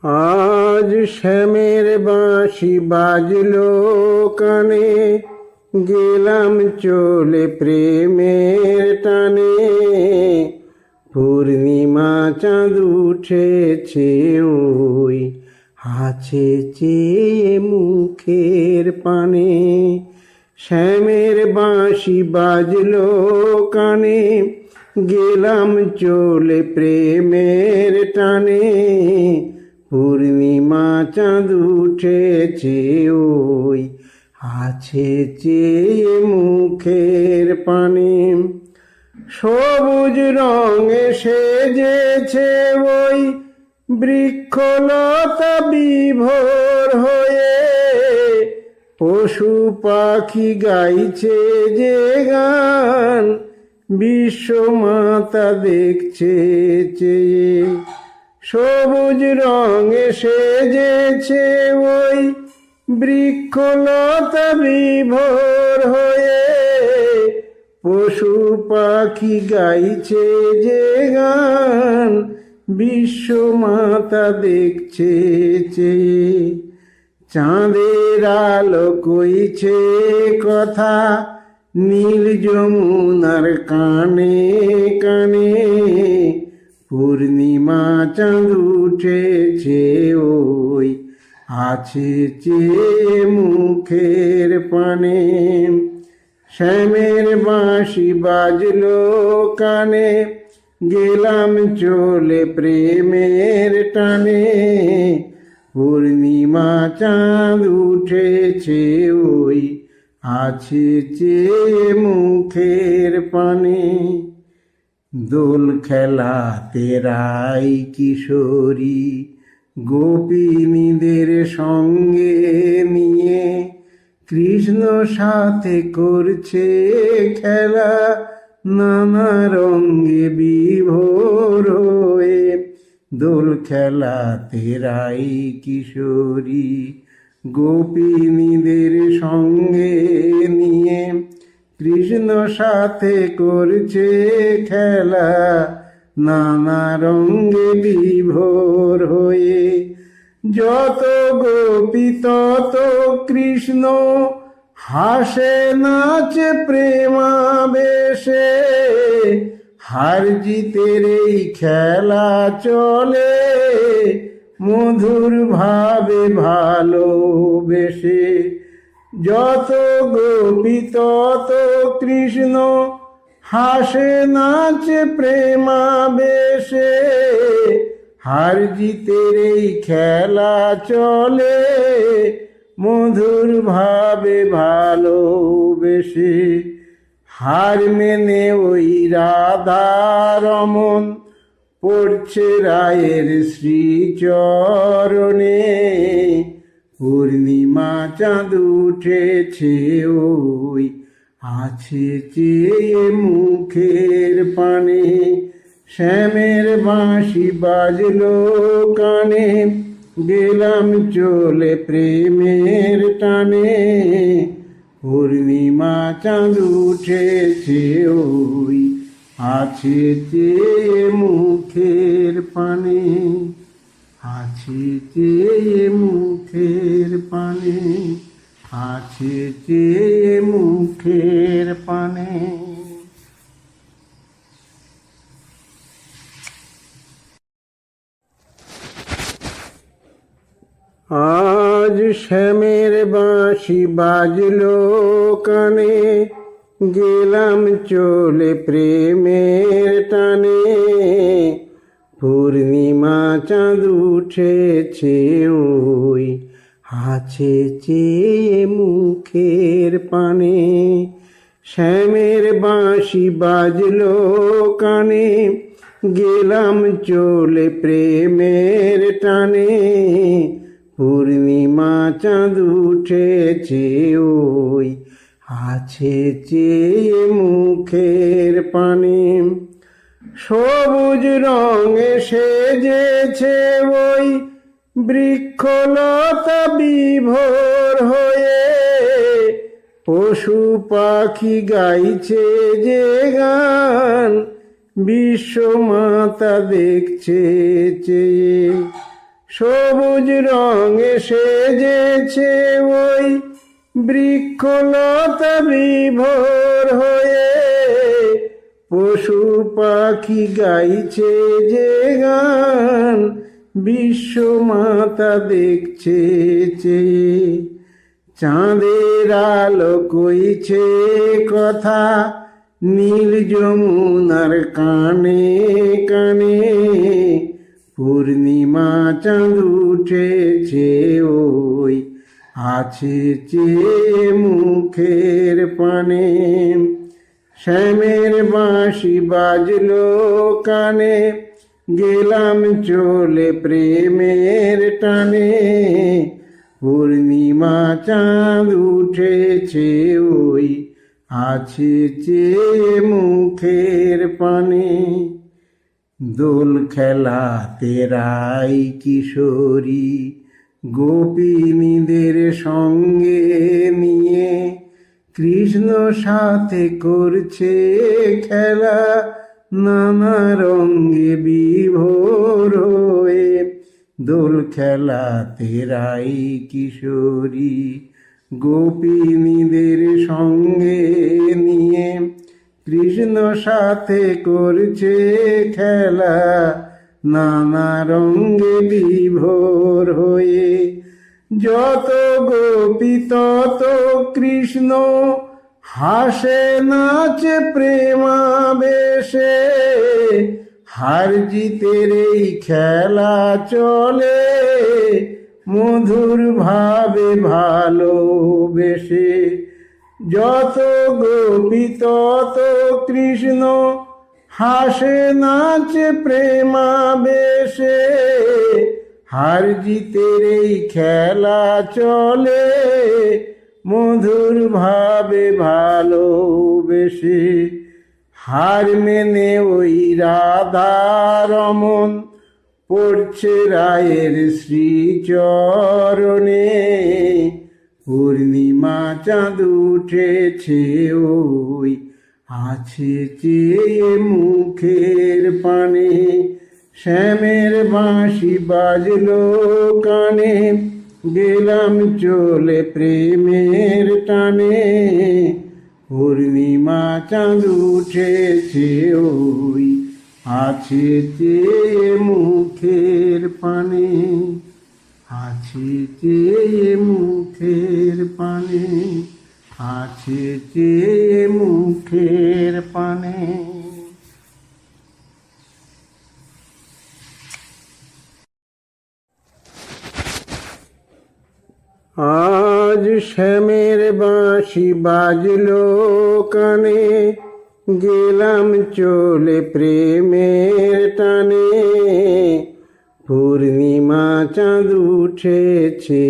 আজ শ্যামের বাঁশি বাজলো কানে, গেলাম চলে প্রেমের টানে। পূর্ণিমা চাঁদ উঠেছে ওই আছে চেয়ে মুখের পানে। শ্যামের বাঁশি বাজলো কানে, গেলাম চলে প্রেমের টানে। পূর্ণিমা চাঁদ উঠেছে ওই আছে চেয়ে মুখের পানে। সবুজ রঙে সেজেছে ওই বৃক্ষলতা বিভোর হয়ে। পশু পাখি গাইছে যে গান, বিশ্বমাতা দেখছে চেয়ে। সবুজ রঙে সেজেছে ওই বৃক্ষলতা বিভোর হয়ে। পশু পাখি গাইছে যে গান, বিশ্বমাতা দেখছে চেয়ে। চাঁদের আলো কইছে কথা নীল যমুনার কানে কানে। পূর্ণিমা চাঁদ উঠেছে ওই আছে চেয়ে মুখের পানে। শ্যামের বাঁশি বাজলো কানে, গেলাম চলে প্রেমের টানে। পূর্ণিমা চাঁদ উঠেছে ওই আছে চেয়ে মুখের পানে। দোল খেলাতে রাই কিশোরী গোপিনীদের সঙ্গে নিয়ে, কৃষ্ণ সাথে করছে খেলা নানা রঙে বিভোর হয়ে। দোল খেলাতে রাই কিশোরী গোপিনীদের সঙ্গে নিয়ে, কৃষ্ণ সাথে করছে খেলা নানা রঙে বিভোর হয়ে। যত গোপী তত কৃষ্ণ হাসে নাচে প্রেমাবেশে। হার জিতের এই খেলা চলে মধুর ভাবে ভালোবেসে। যত গোপী তত কৃষ্ণ হাসে নাচে প্রেমাবেশে। হার জিতের এই খেলা চলে মধুর ভাবে ভালোবেসে। হার মেনে ওই রাধা রমন পড়ছে রায়ের শ্রীচরণে। পূর্ণিমা চাঁদ উঠেছে ওই আছে চেয়ে মুখের পানে। শ্যামের বাঁশি বাজলো কানে, গেলাম চলে প্রেমের টানে। পূর্ণিমা চাঁদ উঠেছে ওই আছে চেয়ে মুখের পানে। আছে চেয়ে মুখের পানে, আছে চেয়ে মুখের পানে। আজ শ্যামের বাঁশি বাজলো কানে, গেলাম চলে প্রেমের টানে। পূর্ণিমা চাঁদ উঠেছে ওই আছে চেয়ে মুখের পানে। শ্যামের বাঁশি বাজলো কানে, গেলাম চলে প্রেমের টানে। পূর্ণিমা চাঁদ উঠেছে ওই আছে চেয়ে মুখের পানে। সবুজ রঙে সেজেছে ওই বৃক্ষলতা বিভোর হয়ে। পশু পাখি গাইছে যে গান, বিশ্বমাতা দেখছে চেয়ে। সবুজ রঙে সেজেছে ওই বৃক্ষলতা বিভোর হয়ে, পশু পাখি গাইছে যে গান, বিশ্ব মাতা দেখছে চেয়ে। চাঁদের আলো কইছে কথা নীল যমুনার কানে কানে, পূর্ণিমা চাঁদ উঠেছে ওই আছে চেয়ে মুখের পানে। শ্যামের বাঁশি বাজলো কানে, গেলাম চলে প্রেমের টানে, পূর্ণিমা চাঁদ উঠেছে ওই আছে চেয়ে মুখের পানে। দোল খেলাতে রাই কিশোরী গোপিনীদের সঙ্গে নিয়ে, কৃষ্ণ সাথে করছে খেলা নানা রঙে বিভোর হয়ে। দোল খেলাতে রাই কিশোরী গোপিনীদের সঙ্গে নিয়ে, কৃষ্ণ সাথে করছে খেলা নানা রঙে বিভোর হয়ে। যত গোপী তত কৃষ্ণ হাসে নাচে প্রেমাবেশে, হার জিতের এই খেলা চলে মধুর ভাবে ভালোবেসে। যত গোপী তত কৃষ্ণ হাসে নাচে প্রেমাবেশে, হার জিতের এই খেলা চলে মধুর ভাবে ভালোবেসে। হার মেনে ওই রাধা রমন পড়ছে রায়ের শ্রীচরণে, পূর্ণিমা চাঁদ উঠেছে ওই আছে চেয়ে মুখের পানে। শ্যামের বাঁশি বাজলো কানে, গেলাম চলে প্রেমের টানে, পূর্ণিমা চাঁদ উঠেছে ওই আছে চেয়ে মুখের পানে, আছে চেয়ে মুখের পানে, আছে চেয়ে মুখের পানে। আজ শ্যামের বাঁশি বাজলো কানে, গেলাম চলে প্রেমের টানে, পূর্ণিমা চাঁদ উঠেছে